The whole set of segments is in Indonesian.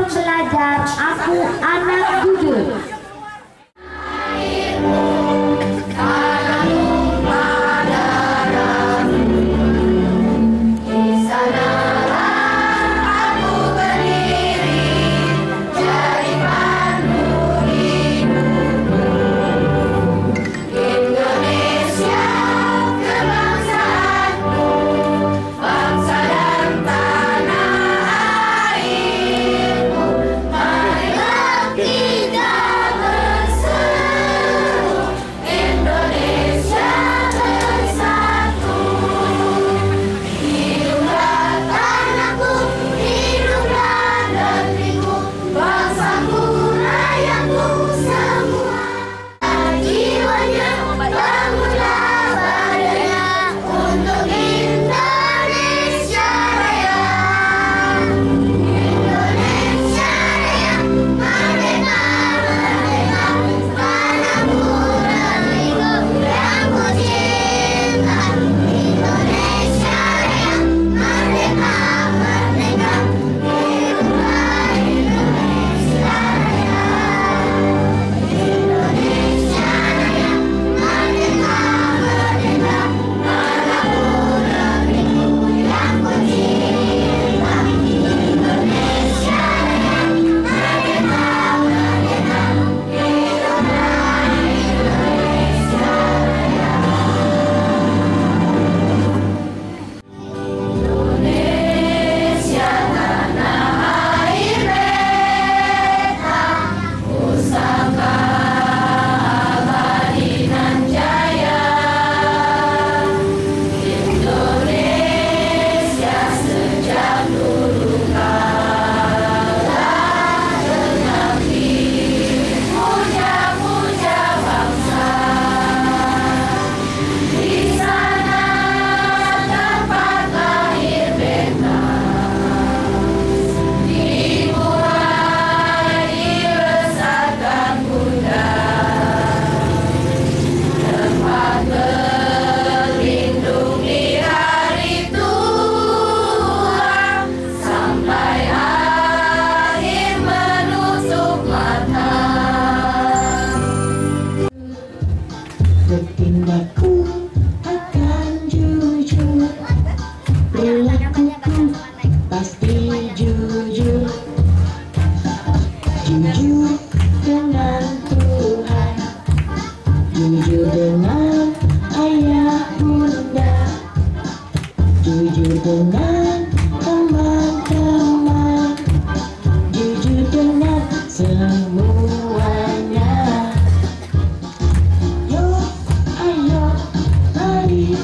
pembelajar, aku anak jujur. Bertindakku akan jujur, perilakuku pasti jujur, jujur dengan Tuhan, jujur dengan ayah bunda, jujur dengan teman-teman, jujur dengan semuanya.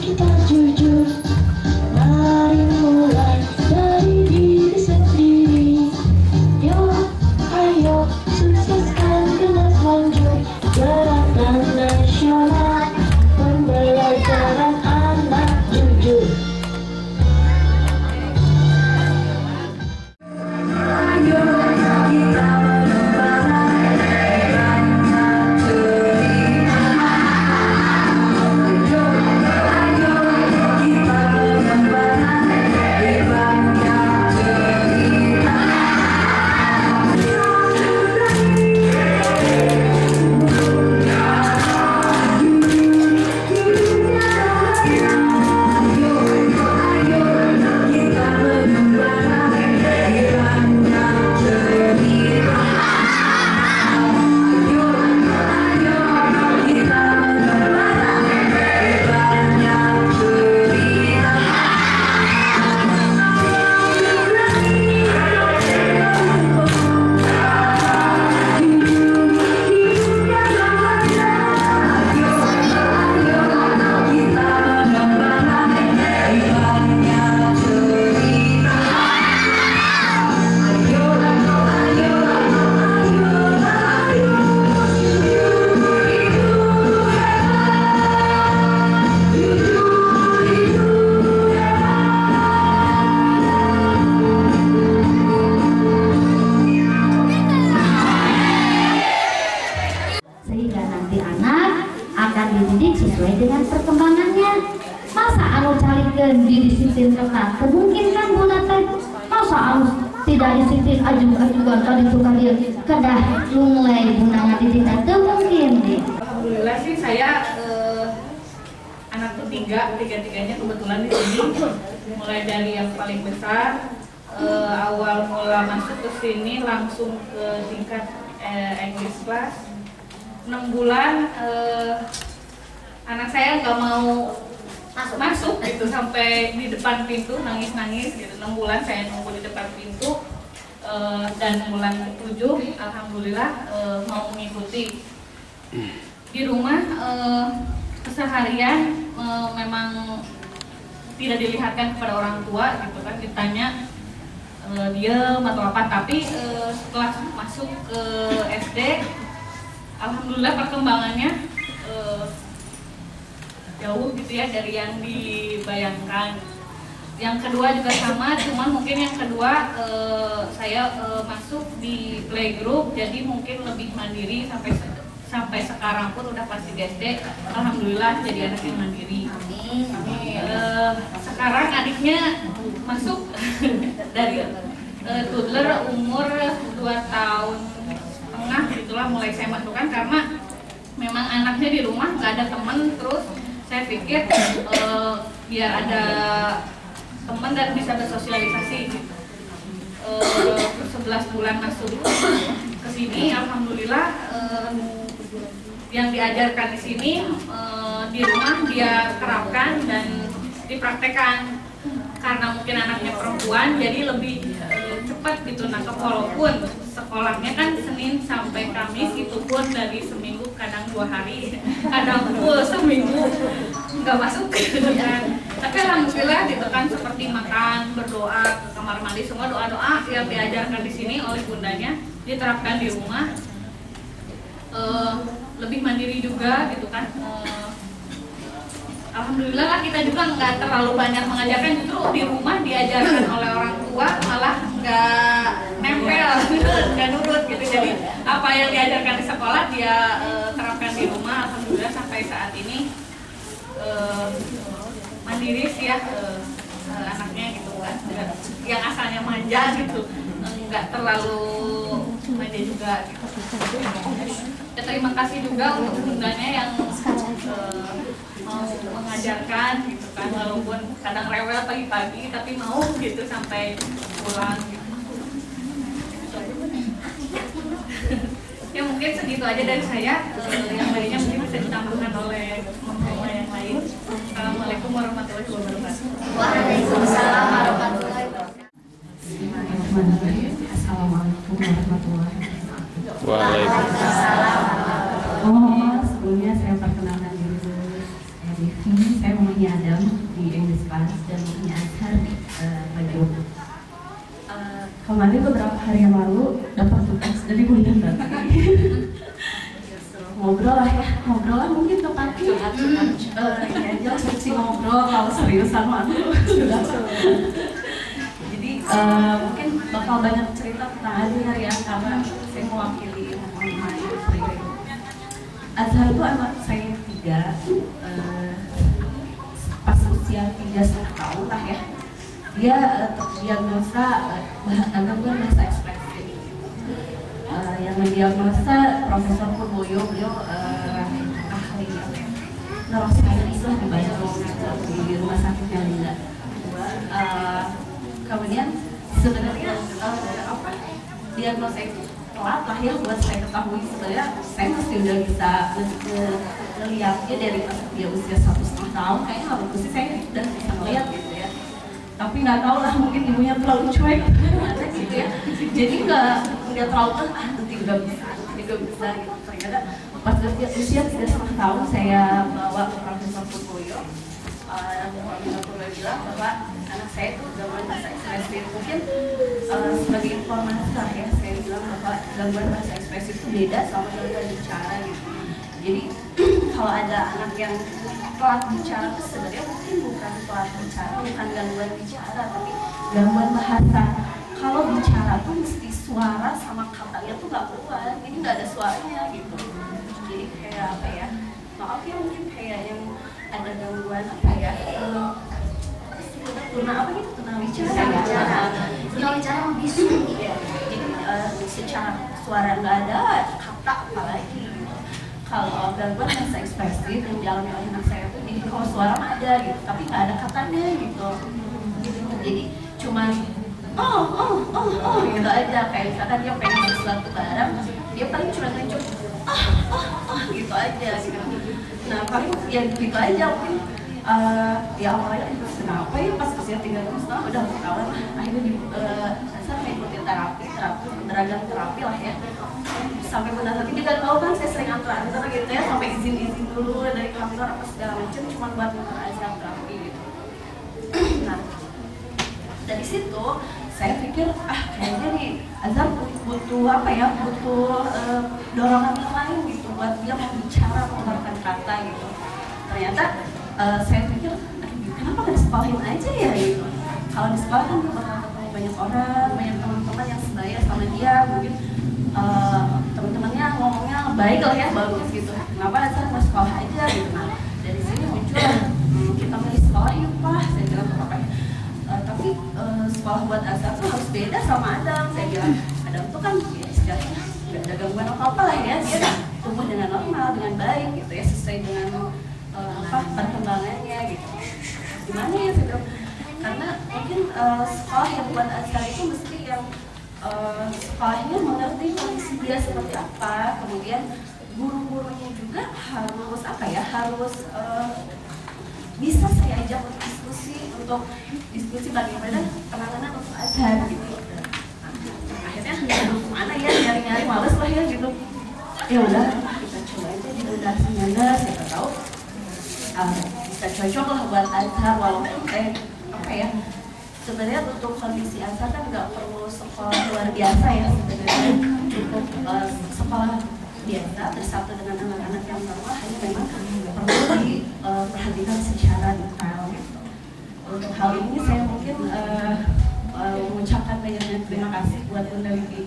Kita jujur, mari mulai dari diri sendiri. Yuk, ayo sukseskan dengan lanjut gerakan nasional pembelajaran anak jujur. sesuai dengan perkembangannya. Masa anu calikeun didisiplin ketat, mungkin kan bulan teh. Masa anu tidak disiplin aju-ajukan tadi suka dia kedah mulai bunanga di tidak mungkin deh. Alhamdulillah sih saya anak tiga-tiganya kebetulan di sini, mulai dari yang paling besar awal mula masuk ke sini langsung ke tingkat English class 6 bulan. Anak saya nggak mau masuk gitu sampai di depan pintu nangis gitu. 6 bulan saya nunggu di depan pintu dan bulan ke-7 alhamdulillah mau mengikuti. Di rumah keseharian memang tidak dilihatkan kepada orang tua gitu kan, ditanya diem atau apa, tapi setelah masuk ke SD alhamdulillah perkembangannya jauh gitu ya dari yang dibayangkan. Yang kedua juga sama, cuman mungkin yang kedua saya masuk di playgroup, jadi mungkin lebih mandiri sampai sekarang pun udah pasti SD. Alhamdulillah jadi anak yang mandiri. Sekarang adiknya masuk dari toddler umur 2 tahun setengah gitulah mulai saya masukkan, karena memang anaknya di rumah nggak ada teman, terus saya pikir biar ada teman dan bisa bersosialisasi gitu. 11 bulan masuk ke sini alhamdulillah yang diajarkan di sini di rumah dia terapkan dan dipraktekkan. Karena mungkin anaknya perempuan jadi lebih cepat gitu nangkep, walaupun sekolahnya kan Senin sampai Kamis, itu pun dari seminggu kadang 2 hari, kadang full seminggu nggak masuk gitu kan. Tapi alhamdulillah gitu kan, seperti makan, berdoa, ke kamar mandi, semua doa-doa yang diajarkan di sini oleh bundanya diterapkan di rumah. Lebih mandiri juga gitu kan. Alhamdulillah lah kita juga nggak terlalu banyak mengajarkan, justru di rumah diajarkan oleh orang tua malah nggak nempel, nggak nurut gitu. Jadi apa yang diajarkan di sekolah dia terapkan di rumah. Alhamdulillah sampai saat ini mandiri sih ya anaknya gitu kan, yang asalnya manja gitu nggak terlalu manja juga gitu. Ya, terima kasih juga untuk bundanya yang mau mengajarkan gitu kan, walaupun kadang rewel pagi-pagi tapi mau gitu sampai pulang gitu. Ya mungkin segitu aja dari saya, yang lainnya mungkin bisa ditambahkan oleh mama yang lain. Assalamualaikum warahmatullahi wabarakatuh. Waalaikumsalam warahmatullahi wabarakatuh. Assalamualaikum warahmatullahi wabarakatuh. Waalaikumsalam. Sebelumnya saya perkenalkan diri dulu. Saya Muhammad Adam di English Class dan Muhammad Azhar di Bandung. Kemarin beberapa hari yang lalu dapat tugas dari Bunda tadi. Ngobrol lah mungkin tepatnya. Ya jelas sih ngobrol, kalau seriusan mah jadi mungkin bakal banyak cerita tentang Azhar ya, karena saya mewakili Muhammad Azhar itu anak saya 3, pas usia 3,5 tahun lah ya, dia terdiagnosa gangguan bahasa ekspresi. Yang mendiagnosa Profesor Purboyo, beliau ahli neurosains lah di Bandung di rumah sakitnya Linda. Kemudian sebenarnya diagnosa itu telat lah ya buat saya ketahui. Sebenarnya saya masih udah bisa melihatnya dari pas dia usia 1,5 tahun, kayaknya harus sih saya udah bisa melihat gitu ya. Tapi nggak tahu lah, mungkin ibunya terlalu cuek gitu ya. Jadi nggak terlalu nanti udah bisa gitu. Ternyata pas usia 3,5 tahun saya bawa ke Profesor Purboyo. Profesor Purboyo bilang bahwa anak saya itu gangguan bahasa ekspresi. Mungkin sebagai informasi lah ya, saya bilang bahwa gangguan bahasa ekspresi itu beda sama gangguan bicara gitu. Jadi kalau ada anak yang telat bicara itu sebenarnya mungkin bukan telat bicara, bukan gangguan bicara, tapi gangguan bahasa. Kalau bicara tuh mesti suara sama katanya tuh nggak keluar, ini nggak ada suaranya gitu. Jadi kayak apa ya? Maaf ya, mungkin kayak yang ada gangguan apa ya? Tuna apa gitu, tuna bicara. Tunawicara mah bisu. Iya, jadi secara suara nggak ada, kata apalagi. Kalau gangguan bahasa ekspresif yang dialami oleh anak saya itu, jadi kalau suara ada gitu, tapi nggak ada katanya gitu. Jadi cuman gitu aja, kayak misalkan dia pengen sesuatu barang, dia paling cuma nunjuk gitu aja gitu. Nah paling ya gitu aja mungkin. Ya awalnya kenapa ya pas usia 3 tahun setengah udah ketahuan lah, akhirnya saya mengikuti terapi beragam terapi lah ya, sampai benar hati juga tahu kan saya sering antar gitu ya, sampai izin dulu dari kantor apa segala macam cuma buat mengajar terapi gitu. Nah dari situ saya pikir kayaknya nih Azhar butuh apa ya, butuh dorongan yang lain gitu buat dia mau bicara, mengeluarkan kata gitu. Ternyata saya pikir kenapa nggak disekolahin aja ya gitu. Kalau di sekolah kan dia bakal ketemu banyak orang, banyak teman-teman yang sebaya sama dia, mungkin teman-temannya ngomongnya baik lah ya, bagus gitu. Kenapa Azhar nggak sekolah aja gitu. Nah dari sini muncul kita milih sekolah yuk Pak, saya bilang ke Bapak. Tapi sekolah buat Azhar tuh harus beda sama Adam. Saya bilang Adam tuh kan ya istilahnya nggak ada gangguan apa-apa lah ya, dia tumbuh dengan normal, dengan baik gitu ya, sesuai dengan perkembangannya gitu. Gimana ya saya bilang, karena mungkin sekolah yang buat Azhar itu mesti yang sekolahnya mengerti kondisi dia seperti apa, kemudian guru-gurunya juga harus apa ya, harus bisa saya ajak untuk diskusi bagaimana penanganan untuk Azhar gitu. Akhirnya mana ya, nyari-nyari males lah ya gitu. Ya udah kita coba aja di udah semuanya, siapa tahu bisa cocok lah buat Azhar, walaupun apa ya, sebenarnya untuk kondisi Azhar kan nggak perlu sekolah luar biasa ya, sebenarnya cukup sekolah biasa bersatu dengan anak-anak yang normal, hanya memang perlu diperhatikan secara detail gitu. Untuk hal ini saya mungkin mengucapkan banyak terima kasih buat Bunda Wiwi.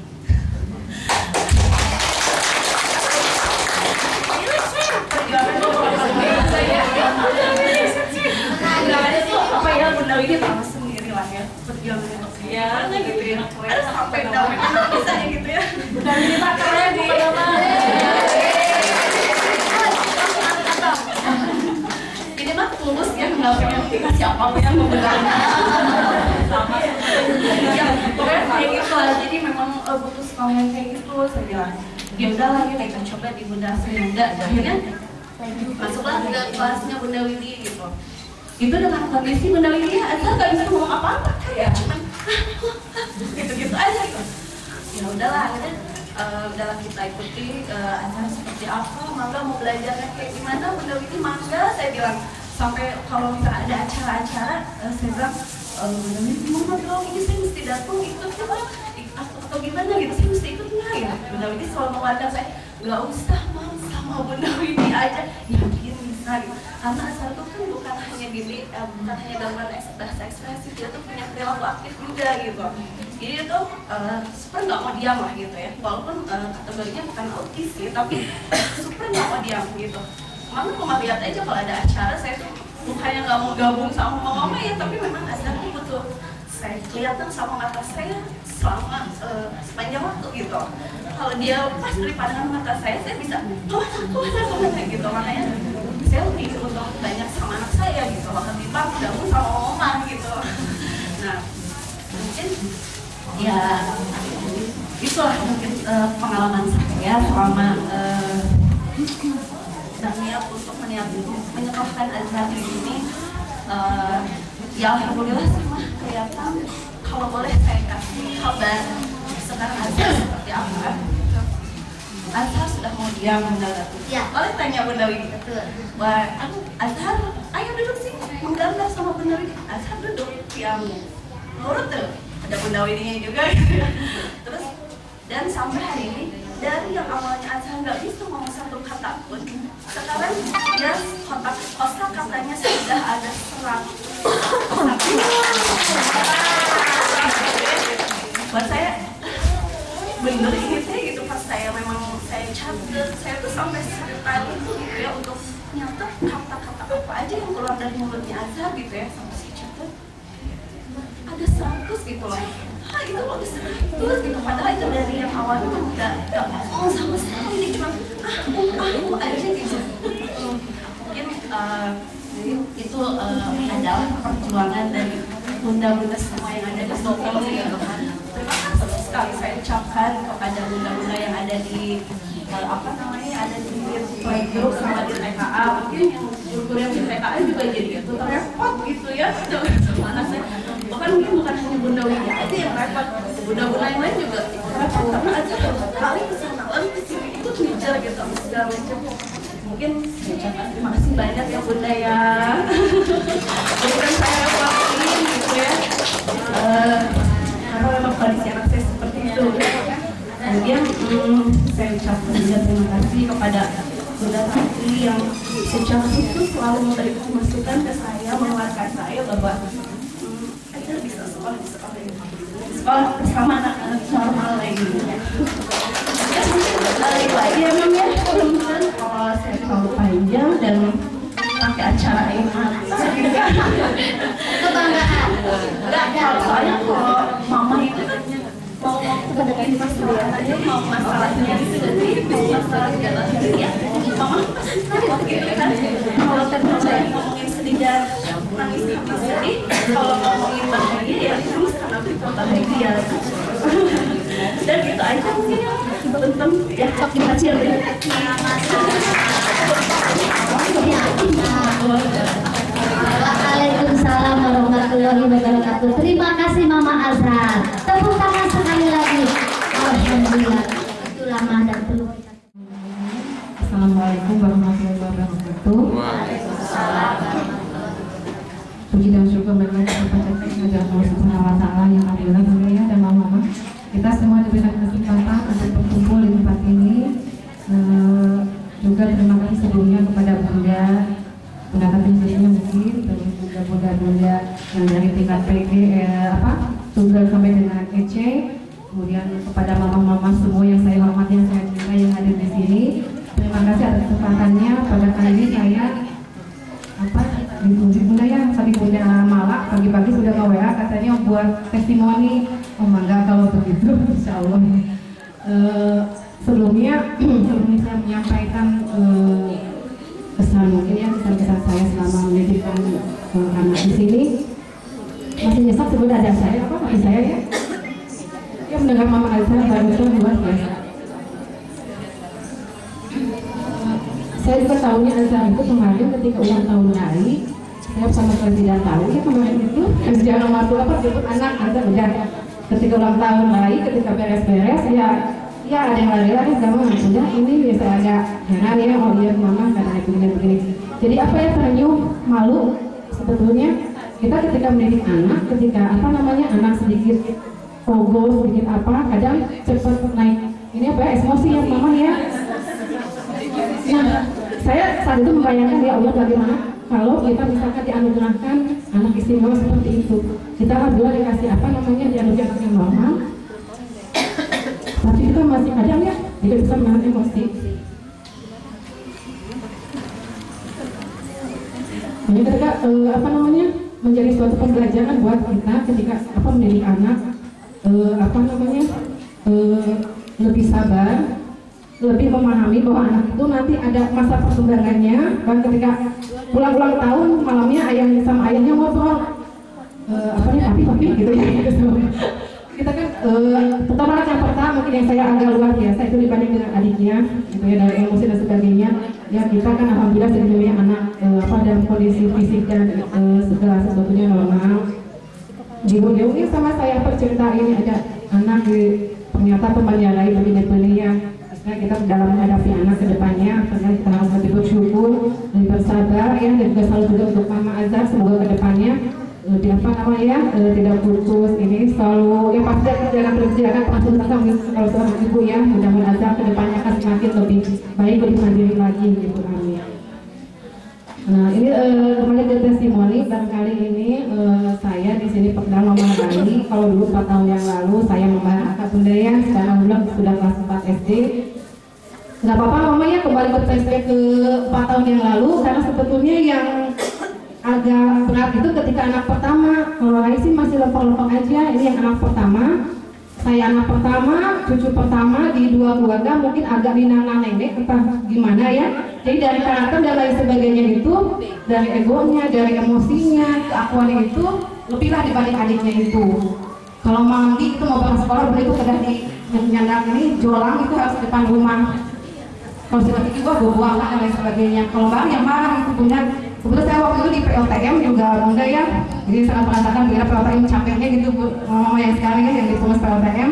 Apa ya, Bunda Wiwi tahu sendiri lah ya perjuangan untuk dia gitu ya, sampai dapat bisa gitu ya. Bunda Wiwi tak keren bukan apa. Ini mah tulus ya, nggak pengen dikasih siapa yang membenarnya. Ya pokoknya kayak gitu lah, jadi memang butuh sekolah yang kayak gitu. Saya bilang ya udah lah ya, kita coba di Bunda Sunda. Akhirnya masuklah ke kelasnya Bunda Wiwi gitu. Itu dengan kondisi Bunda Wiwi Azhar gak bisa ngomong apa-apa, kayak cuman gitu-gitu aja gitu. Ya udahlah, akhirnya udahlah kita ikuti Azhar seperti apa, mangga mau belajarnya kayak gimana, Bunda Wiwi mangga, saya bilang. Sampai kalau misalnya ada acara-acara, saya bilang Bunda Wiwi mau dong, ini saya mesti datang ikut coba atau gimana gitu, saya mesti ikut nggak ya. Bunda Wiwi selalu menguatkan saya, nggak usah Mam, sama Bunda Wiwi aja, yakin bisa gitu. Karena Azhar itu kan bukan hanya gangguan bahasa ekspresif, dia tuh punya perilaku aktif juga gitu. Jadi itu super nggak mau diam lah gitu ya, walaupun kategorinya bukan autis sih, tapi super nggak mau diam gitu. Mama lihat aja kalau ada acara, saya tuh bukannya nggak mau gabung sama mama ya, tapi memang Azhar tuh butuh saya kelihatan sama mata saya selama sepanjang waktu gitu. Kalau dia pas dari pandangan mata saya bisa kemana gitu. Makanya saya lebih untuk banyak sama anak saya gitu, ketimbang gabung sama mama gitu. Nah mungkin ya itulah mungkin pengalaman saya selama dan niat untuk menyekolahkan Azhar ini. Ya alhamdulillah sih mah kelihatan. Kalau boleh saya kasih kabar sekarang Azhar seperti apa? Azhar sudah mau diam Bunda Ratu. Ya. Boleh tanya Bunda Wiwi? Betul. Wah, Azhar, ayo duduk sini, menggambar sama Bunda Wiwi. Azhar duduk, diam. Nurut tuh, ada Bunda Wiwinya juga gitu ya. Terus dan sampai hari ini, dari yang awalnya Azhar nggak bisa ngomong satu kata pun, sekarang dia kosa katanya sudah ada 100. Buat saya bener ini teh gitu, pas saya memang saya catat, saya tuh sampai sedetail itu gitu ya, untuk nyatet kata-kata apa aja yang keluar dari mulutnya Azhar gitu ya, sampai saya catat ada 100 gitu loh. gitu loh terus gitu padahal itu dari yang awalnya nggak ngomong sama sekali dia cuma akhirnya gitu mungkin jadi itu adalah perjuangan dari bunda-bunda semua yang ada di Sokol gitu kan. Terima kasih sekali saya ucapkan kepada bunda-bunda yang ada di ada di playgroup sama di TKA, mungkin yang guru yang di TKA juga jadi itu repot gitu ya, mana saya bahkan mungkin bukan hanya bunda Widya aja yang repot, bunda-bunda yang lain juga repot karena aja kali kesana lagi kesini itu ngejar gitu segala macam. Mungkin terima kasih banyak ya bunda ya, berikan saya waktu gitu ya, karena memang kondisi anak saya seperti itu. Kemudian saya ucapkan juga terima kasih kepada Bunda Tati yang secara khusus selalu memberikan masukan ke saya, menguatkan saya bahwa saya bisa sekolah di sekolah bersama anak-anak normal lagi. Ya mungkin itu aja emang ya teman-teman, kalau saya terlalu panjang dan pakai acara air mata Kebanggaan. enggak, soalnya kalau mama itu kan mau kepada Mas Rian mau masalahnya di sini, mau masalah jalan ya, mama oke kan kalau saya ngomongin sedih dan nangis sedih, kalau ngomongin bahagia ya nangis karena kita bahagia. Dan gitu aja mungkin ya, tentang ya terima kasih ya. Waalaikumsalam warahmatullahi wabarakatuh. Terima kasih Mama Azhar. Tepuk tangan sekali lagi. Alhamdulillah. Itu lama dan perlu kita. Assalamualaikum warahmatullahi wabarakatuh. Puji dan syukur bagi kepada Allah Subhanahu wa Ta'ala yang alhamdulillah mulia dan mama kita semua diberikan kesempatan untuk berkumpul di tempat ini. Juga terima kasih sebelumnya kepada Bunda Tati khususnya mungkin, terus juga bunda-bunda yang dari tingkat PG tugas sampai dengan EC, kemudian kepada mama-mama semua yang saya hormati, yang saya cintai, yang hadir di sini. Terima kasih atas kesempatannya. Pada kali ini saya ditunjuk bunda ya, tadi Bunda Malak pagi-pagi sudah nge-WA katanya buat testimoni. Oh mangga kalau begitu, insya Allah. Sebelumnya saya menyampaikan kesan mungkin ya, kesan saya selama mendidikkan anak di sini. Masih nyesek sebenarnya ada saya masih saya ya. Ya mendengar Mama Aisyah barusan luar biasa. Saya juga tahunya Aisyah itu kemarin ketika ulang tahun Nyai, saya sama sekali tidak tahu ya kemarin itu jangan waktu jemput anak Aisyah udah ketika ulang tahun Nyai, ketika beres-beres ya ada yang lari-lari sama udah ini biasa agak heran ya, oh iya mama katanya begini. Jadi apa ya, terenyuh, malu sebetulnya kita ketika mendidik anak, ketika anak sedikit pogo, sedikit kadang cepat naik ini emosi ya mama ya. Nah saya saat itu membayangkan ya Allah bagaimana kalau kita misalkan dianugerahkan anak istimewa seperti itu, kita alhamdulillah dikasih dianugerahkan anak yang normal, tapi kita masih kadang ya tidak bisa menahan emosi. Jadi ketika menjadi suatu pembelajaran buat kita ketika mendidik anak, lebih sabar, lebih memahami bahwa anak itu nanti ada masa perkembangannya, dan ketika ulang tahun malamnya sama ayahnya ngobrol, papi gitu ya. Kita kan pertama yang pertama mungkin yang saya agak luar biasa itu dibanding dengan adiknya gitu ya, dari emosi dan sebagainya ya. Kita kan alhamdulillah sebelumnya anak dalam kondisi fisik dan segala sesuatunya normal. Dibunuhnya sama saya percerita ini ada anak ternyata temannya lain begini ya. Nah, kita dalam menghadapi anak ke depannya, kita harus lebih bersyukur, lebih bersabar ya, dan juga selalu juga untuk Mama Azhar semoga ke depannya tidak putus ini selalu yang pasti akan berjalan termasuk kalau seorang ibu ya, mudah-mudahan Azhar ke depannya akan semakin lebih baik, lebih mandiri lagi gitu, amin. Nah ini kembali ke testimoni, barangkali ini saya di sini pernah ngomong lagi kalau dulu 4 tahun yang lalu saya membayar akad bunda ya, sekarang sudah kelas 4 SD. Nggak apa-apa mama ya kembali ke flashback ke 4 tahun yang lalu, karena sebetulnya yang agak berat itu ketika anak pertama. Kalau Rai sih masih lempeng-lempeng aja, ini yang anak pertama. saya anak pertama, cucu pertama di dua keluarga mungkin agak dinana nenek entah gimana ya. Jadi dari karakter dan lain sebagainya itu, dari egonya, dari emosinya, keakuannya itu lebihlah dibanding adiknya itu. Kalau mandi itu mau berangkat sekolah bunda itu sudah di nyandang ini jolang itu harus depan rumah. Kalau sudah itu gue buang dan lain sebagainya. Kalau bang yang marah itu bunda. Kebetulan saya waktu itu di POTM juga bunda ya. Jadi sangat merasakan bila POTM capeknya gitu mama yang sekarang ya yang di pengurus POTM.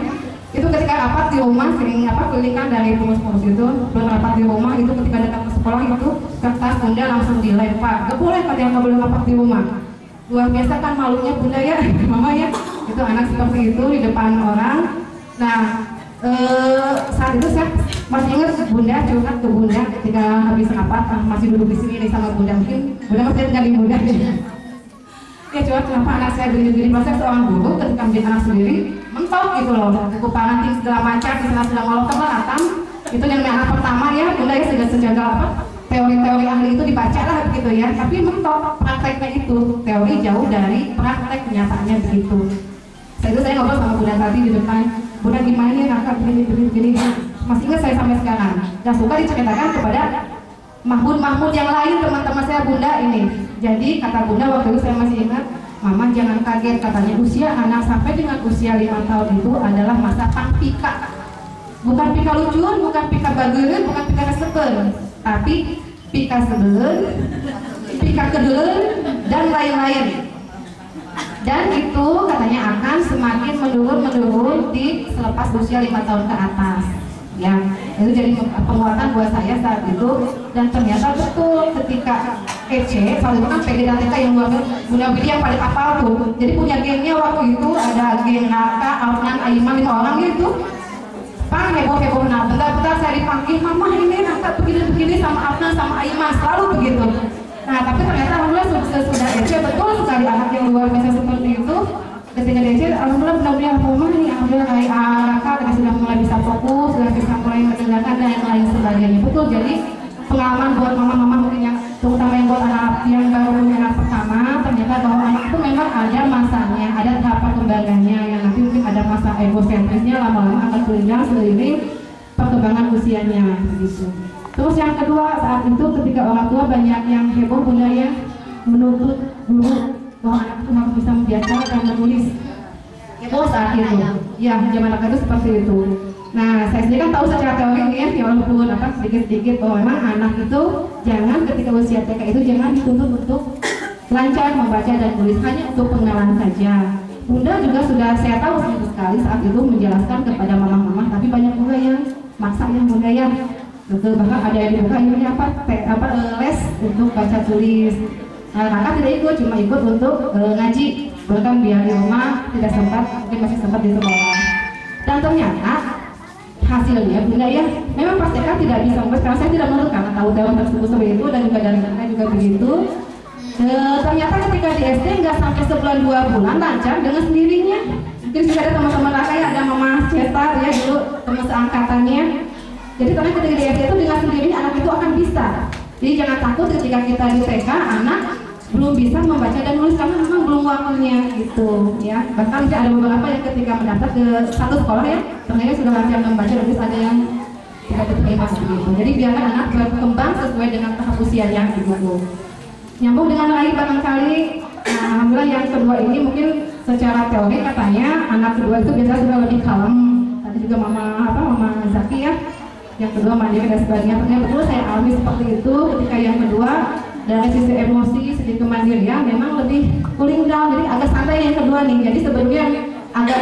Itu ketika rapat di rumah sering kelilikan dari pengurus-pengurus itu belum rapat di rumah itu ketika datang ke sekolah itu kertas bunda langsung dilempar. Gak boleh katanya nggak boleh rapat di rumah. Luar biasa kan malunya bunda ya, mama ya. Itu anak seperti itu di depan orang. Nah saat itu saya masih ingat bunda curhat ke bunda ketika habis rapat masih duduk di sini nih sama bunda mungkin bunda masih ingat di bunda ya curhat kenapa anak saya begini-begini. Pas saya seorang guru ketika menjadi anak sendiri mentok gitu loh buku parenting segala macam istilah sudah ngolok keberatan itu yang anak pertama ya bunda ya sudah sejagal teori-teori ahli itu dibaca lah begitu ya tapi mentok prakteknya itu teori jauh dari praktek kenyataannya begitu. Saya ngobrol sama bunda tadi di depan bunda gimana nih kakak begini masih ingat saya sampai sekarang dan suka diceritakan kepada Mahmud yang lain teman-teman saya bunda ini. Jadi kata bunda waktu itu saya masih ingat mama jangan kaget katanya usia anak sampai dengan usia 5 tahun itu adalah masa pika bukan pika lucuan bukan pika bageun bukan pika keseken tapi pika sebelen pika kedelen dan lain-lain. Dan itu katanya akan semakin menurun di selepas usia 5 tahun ke atas ya. Itu jadi penguatan buat saya saat itu dan ternyata betul ketika EC soal itu kan PG dan TK yang Bunda Widi yang paling apal tuh jadi punya gengnya waktu itu ada geng Raka, Alfnan, Aiman 5 orang gitu Pak heboh nah bentar-bentar saya dipanggil mama ini Raka begini-begini sama Alfnan sama Aiman selalu begitu. Nah tapi ternyata alhamdulillah sudah EC betul sekali anak yang luar biasa seperti itu ketika di EC alhamdulillah benar-benar mama nih alhamdulillah kayak Raka karena sudah mulai bisa fokus sudah bisa mulai mendengarkan dan lain sebagainya betul. Jadi pengalaman buat mama-mama mungkin yang terutama yang buat anak yang baru punya anak pertama ternyata bahwa anak itu memang ada masanya ada tahap perkembangannya yang nanti mungkin ada masa egosentrisnya lama-lama akan berjalan seiring perkembangan usianya begitu. Terus yang kedua saat itu ketika orang tua banyak yang heboh bunda ya menuntut guru bahwa anak itu harus bisa membaca dan menulis heboh saat itu ya zaman anak itu seperti itu. Nah saya sendiri kan tahu secara teori ya walaupun sedikit-sedikit bahwa memang anak itu jangan ketika usia TK itu jangan dituntut untuk lancar membaca dan tulis hanya untuk pengenalan saja. Bunda juga sudah saya tahu sekali saat itu menjelaskan kepada mama-mama tapi banyak juga yang maksa yang bunda ya betul bahkan ada yang dibuka ini les untuk baca tulis. Nah, kakak tidak ikut cuma ikut untuk ngaji bahkan biar di rumah tidak sempat mungkin masih sempat di sekolah dan ternyata hasilnya bunda ya memang pasti kan tidak bisa membaca karena saya tidak menurut karena tahu teori tersebut seperti itu dan juga dari mereka juga begitu. Ternyata ketika di SD nggak sampai sebulan 2 bulan lancar dengan sendirinya. Mungkin juga ada teman-teman kakak ya ada mama Cesar ya dulu teman seangkatannya. Jadi karena ketika di SD itu dengan sendirinya anak itu akan bisa. Jadi jangan takut ketika kita di TK anak belum bisa membaca dan menulis karena memang belum waktunya gitu ya. Bahkan ada beberapa yang ketika mendaftar ke satu sekolah ya ternyata sudah lancar membaca dan ada yang tidak diterima begitu. Jadi biarkan anak berkembang sesuai dengan tahap usianya gitu. Nyambung dengan lain barangkali alhamdulillah yang kedua ini mungkin secara teori katanya anak kedua itu biasanya sudah lebih kalem. Tadi juga mama Zaki ya yang kedua mandiri dan sebagainya. Ternyata betul saya alami seperti itu ketika yang kedua dari sisi emosi, sisi kemandirian memang lebih cooling down, jadi agak santai yang kedua nih. Jadi sebelumnya agak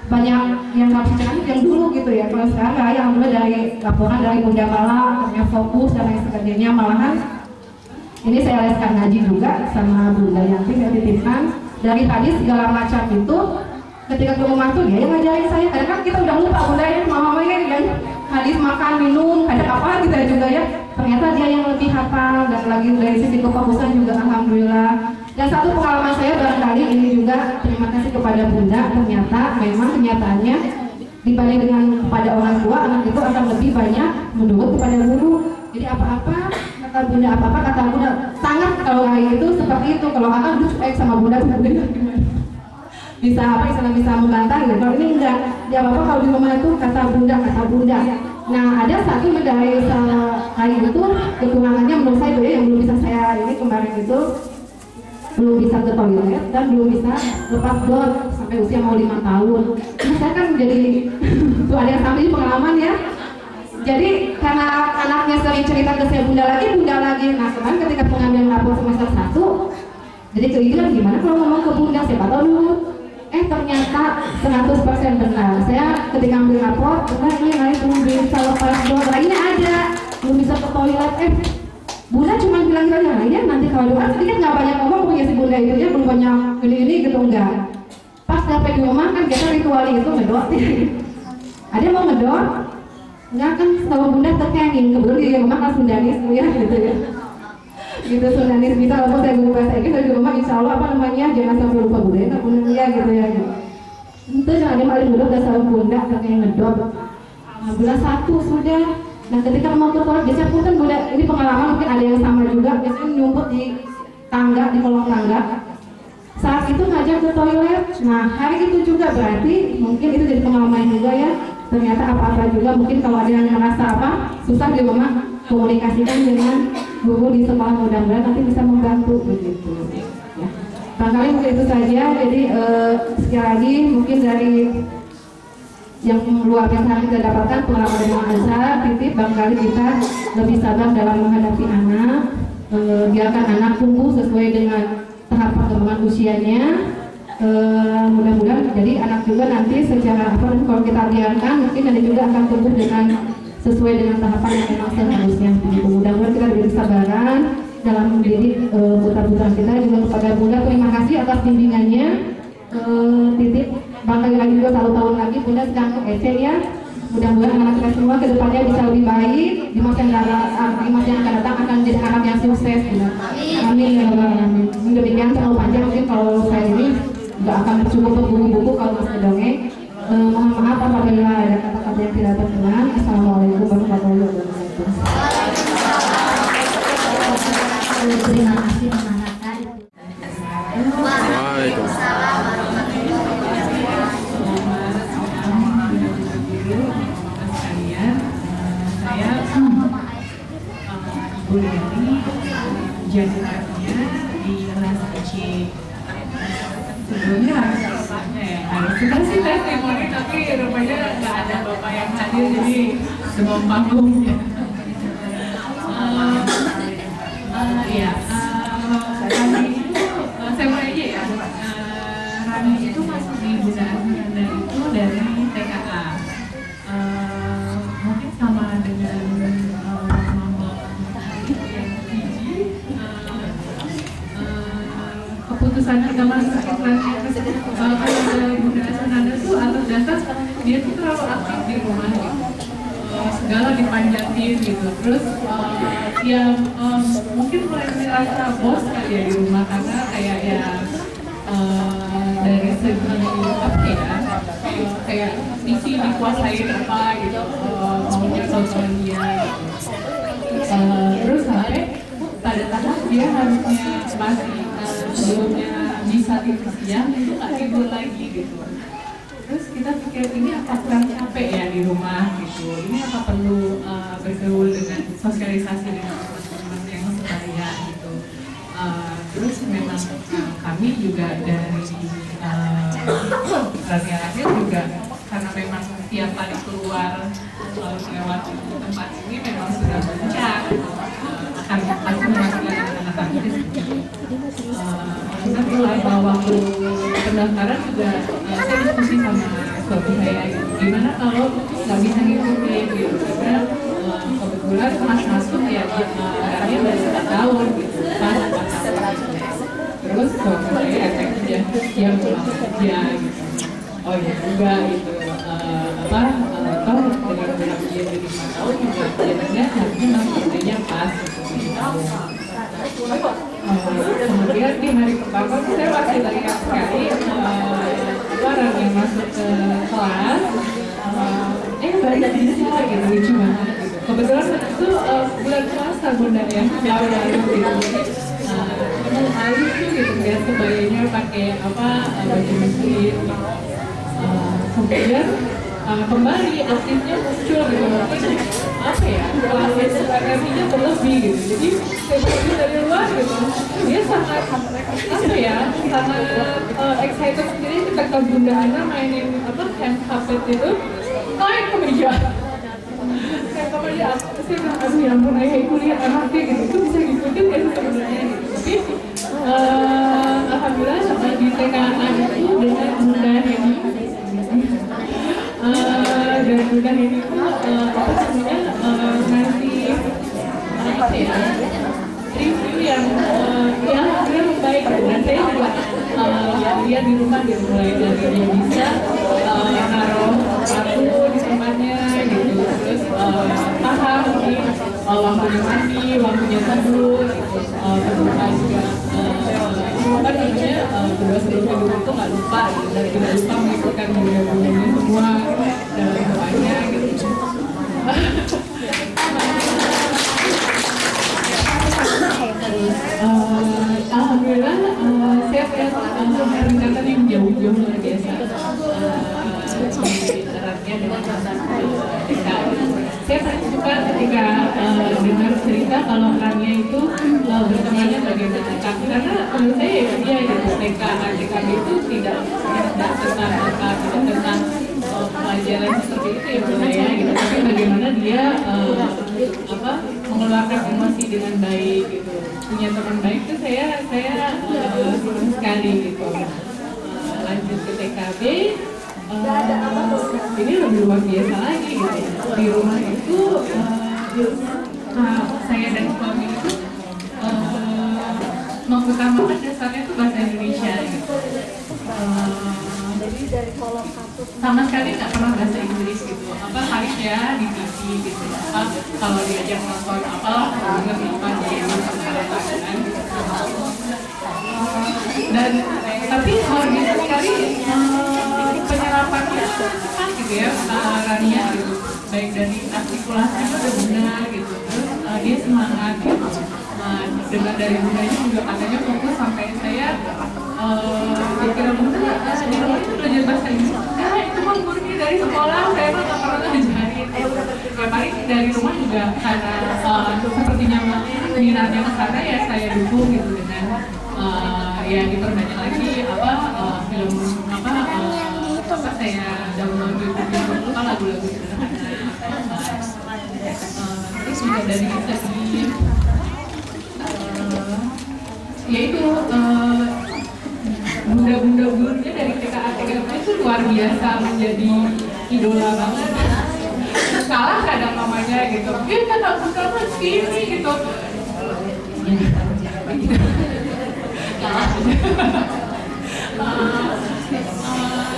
banyak yang harus cantik yang dulu gitu ya. Kalau sekarang ya alhamdulillah dari laporan dari Bunda Mala, ternyata fokus dan lain sebagainya. Malahan ini saya leskan ngaji juga sama Bunda Yanti saya titipkan dari tadi segala macam itu ketika ke rumah tuh dia yang ngajarin saya. Kadang kan kita udah lupa Bunda ya, mama-mamanya kan hadis makan minum kadang apa gitu juga ya. Ternyata dia yang lebih hafal dan lagi dari sisi kefokusan juga alhamdulillah. Dan satu pengalaman saya barangkali ini juga terima kasih kepada Bunda. Ternyata memang kenyataannya dibanding dengan kepada orang tua anak itu akan lebih banyak menurut kepada guru. Jadi apa-apa kata Bunda apa-apa kata Bunda sangat kalau hari itu seperti itu. Kalau akan cuek sama Bunda bisa apa bisa membantah gitu. Kalau ini enggak dia apa kalau di rumah itu kata bunda. Nah ada satu dari lain itu kekurangannya menurut saya itu ya, yang belum bisa saya ini kemarin itu belum bisa ke toilet dan belum bisa lepas got sampai usia mau 5 tahun. Nah saya kan jadi tuh ada yang sampai pengalaman ya. Jadi karena anaknya sering cerita ke saya bunda lagi. Nah kemarin ketika pengambilan rapor semester 1, jadi keinginan gimana kalau ngomong ke bunda, siapa tahu dulu. Ternyata 100% benar. Saya ketika ambil rapor, bunda ini naik belum bisa lepas got, lainnya ada belum bisa ke toilet. Bunda cuma bilang aja, nah ini nanti kalau doa sedikit nggak banyak ngomong punya si bunda itu ya, belum banyak ini gitu enggak. Pas sampai di rumah kan kita ritual itu ngedot. Ada mau ngedot? Enggak kan sama bunda terkengin, kebetulan di rumah kan Sundanis ya gitu ya. Gitu Sundanis bisa walaupun saya guru bahasa Inggris di rumah insya Allah jangan sampai lupa budaya bunda ya gitu ya. Itu yang ada paling mudah udah sama bunda terkengin ngedot. Nah, bulan 1 sudah. Nah ketika mau ke toilet biasanya pun kan bunda ini pengalaman mungkin ada yang sama juga, biasanya nyumput di tangga, di kolong tangga. Saat itu ngajak ke toilet. Nah hari itu juga berarti mungkin itu jadi pengalaman juga ya. Ternyata apa-apa juga mungkin kalau ada yang merasa susah di rumah, komunikasikan dengan guru di sekolah, mudah-mudahan nanti bisa membantu begitu. Ya. Barangkali mungkin itu saja. Jadi sekali lagi mungkin dari yang luar biasa kita dapatkan pengalaman dari Azhar, titip barangkali kita lebih sabar dalam menghadapi anak, biarkan anak tumbuh sesuai dengan tahap perkembangan usianya. Mudah-mudahan jadi anak juga nanti secara kalau kita biarkan mungkin nanti juga akan tumbuh dengan sesuai dengan tahapan yang memang seharusnya. Mudah-mudahan kita diberi kesabaran dalam mendidik putra-putra kita. Juga kepada bunda terima kasih atas bimbingannya. Titip bangga lagi juga 1 tahun lagi bunda sedang EC ya. Mudah-mudahan anak kita semua kedepannya bisa lebih baik di masa yang akan datang akan jadi anak yang sukses. Amin ya rabbal alamin. Demikian terlalu panjang mungkin kalau saya ini nggak akan cukup buku-buku kalau masih dongeng. Mohon maaf apabila ada kata-kata yang tidak berkenan. Assalamualaikum warahmatullahi wabarakatuh. Terima kasih menanyakan. Waalaikumsalam warahmatullahi Saya Bu Leni jadinya di kelas C. Sebelumnya harus sudah sih testimoni tapi rupanya nggak ada bapak yang hadir jadi semua panggung. Rani itu saya mulai aja ya. Rani itu masuk di Bunda Asmanda itu dari TKA. Mungkin sama dengan mama yang Fiji. Keputusan kita masuk istilahnya Bunda Asmanda itu atas dasar dia tuh terlalu aktif di rumah gitu. Segala dipanjatin gitu. Terus mungkin mulai merasa bos kali ya di rumah karena kayak dari segi kayak misi dikuasain apa gitu, maunya sama dia gitu. Terus sampai pada tahap dia harusnya masih sebelumnya bisa tidur siang itu nggak tidur lagi gitu. Terus kita pikir ini apa kurang capek ya di rumah gitu, ini apa perlu bergaul dengan sosialisasi dengan teman-teman yang sebaya gitu. Terus memang kami juga dari rahasia juga karena memang setiap kali keluar lewat tempat ini memang sudah berencana akan pasti mewakili anak-anak gitu. Tapi waktu pendaftaran juga saya diskusi sama suami saya gitu. Gimana kalau nggak bisa ngikutin gitu, karena kebetulan pas masuk ya dia baru 4 tahun gitu, pas 4 tahun. Terus suami saya efeknya yang pulang kerja gitu. Oh iya juga gitu, toh dengan bilang dia jadi 4 tahun juga jadinya harusnya masuk kerjanya pas gitu. Kemudian di hari pertama saya masih lihat sekali orang yang masuk ke kelas banyak bisa gitu, lucu banget gitu. Kebetulan itu bulan puasa bunda ya, jauh lalu gitu. Halus tuh gitu, dia sebayanya pakai baju muslim. Kemudian kembali aktifnya muncul gitu. Mungkin apa ya, kelas energinya berlebih gitu. Jadi saya dari luar gitu, dia sangat apa ya, sangat excited sendiri ketika Bunda Ana mainin apa hand puppet itu naik ke meja. Kayak kemudian aku sih bilang, aduh ya ampun, ayah kuliah anaknya gitu, itu bisa ngikutin gak sih sebenarnya gitu. Tapi alhamdulillah di TKA itu dengan Bunda Heni dan Bunda Heni itu apa namanya ngasih apa ya, review yang alhamdulillah membaik gitu. Dan saya juga lihat di rumah gitu, mulai dari dia bisa naruh aku di tempatnya gitu, terus paham nih waktunya mandi, waktunya tidur gitu, berdoa juga apa namanya berdoa sebelum tidur itu nggak lupa gitu, dan tidak lupa mengikutkan budaya-budayanya semua dalam doanya gitu. Alhamdulillah saya punya peningkatan yang jauh-jauh luar biasa ibaratnya dengan saya paling suka ketika dengar cerita kalau orangnya itu bertemannya bagaimana, karena menurut saya ya dia gitu, TK ATKB itu tidak tentang pelajaran seperti itu ya budaya gitu, tapi bagaimana dia mengeluarkan emosi dengan baik gitu. Punya teman baik itu saya senang sekali gitu. Lanjut ke TKB, ini lebih luar biasa lagi gitu. Di rumah itu saya dan suami itu mengutamakan dasarnya itu bahasa Indonesia gitu. Sama sekali nggak pernah bahasa Inggris gitu. Apa paling ya di TV gitu. Apa kalau diajak nonton apa dengar apa dia kan. Dan tapi luar biasa sekali penyerapannya cepat gitu ya, Rania gitu. Baik dari artikulasinya udah benar gitu. Terus dia semangat gitu. Dengar dari bundanya juga katanya fokus sampai saya kira bunda di rumah itu belajar bahasa Inggris. Nah itu mah murni dari sekolah, saya tuh nggak pernah ngajarin. Ya paling dari rumah juga karena sepertinya minatnya ke sana ya saya dukung gitu dengan ya diperbanyak lagi film saya download YouTube lagu-lagu sederhana. Terus juga dari segi yaitu bunda-bunda gurunya dari TKA itu luar biasa, menjadi idola banget. Salah kadang mamanya gitu, dia kan kamu sini gitu. Kalah.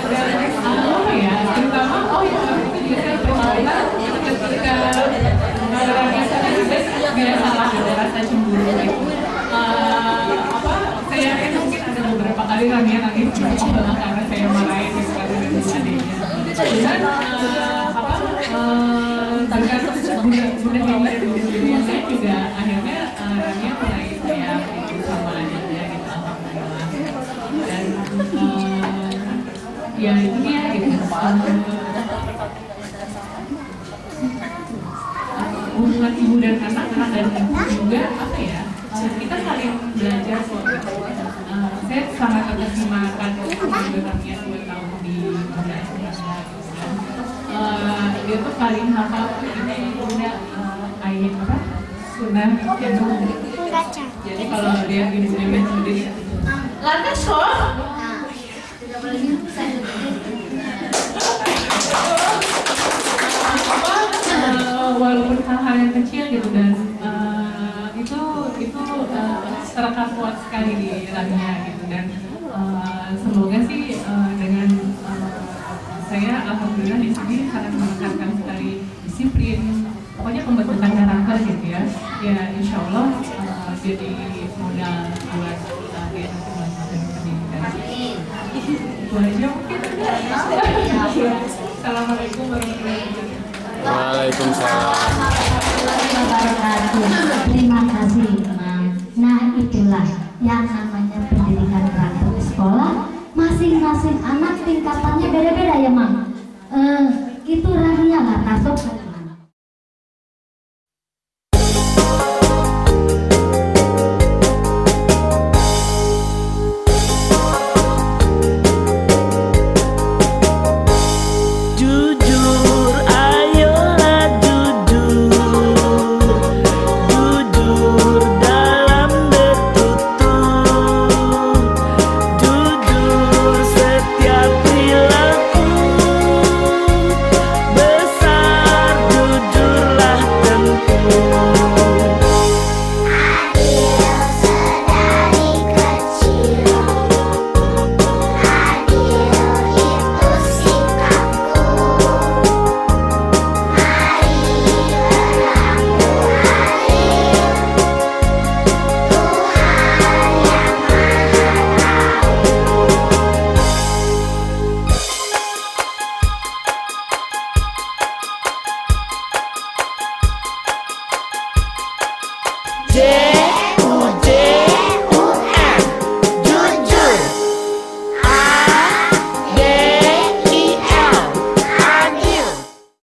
Dan ya, terutama itu juga saya pernah ketika biasalah ada rasa cemburu gitu. Saya yakin mungkin ada beberapa kali Rania nangis karena saya marahin gitu karena dengan adiknya. Dan bunda Heni dan bunda saya juga akhirnya Rania mulai sayang gitu sama adiknya gitu, alhamdulillah. Dan ya itu dia gitu. Hubungan ibu dan anak dan juga apa ya, kita saling belajar kok gitu. Saya sangat terkesima kan Rania 2 tahun di Bunda Indonesia. Dia tuh paling hafal ini Bunda ain apa? Sunnah Gendong. Jadi kalau dia ibunya main sendiri, lantas kok? Tidak boleh gitu saya. Walaupun hal-hal yang kecil gitu dan itu terekam kuat sekali di Rania gitu, dan semoga sih dengan saya alhamdulillah di sini sangat menekankan sekali disiplin, pokoknya pembentukan karakter gitu ya. Ya insya Allah jadi modal buat dia nanti melanjutkan pendidikan. Itu aja mungkin. Assalamualaikum warahmatullahi wabarakatuh. Waalaikumsalam. Terima kasih, Mam. Nah itulah yang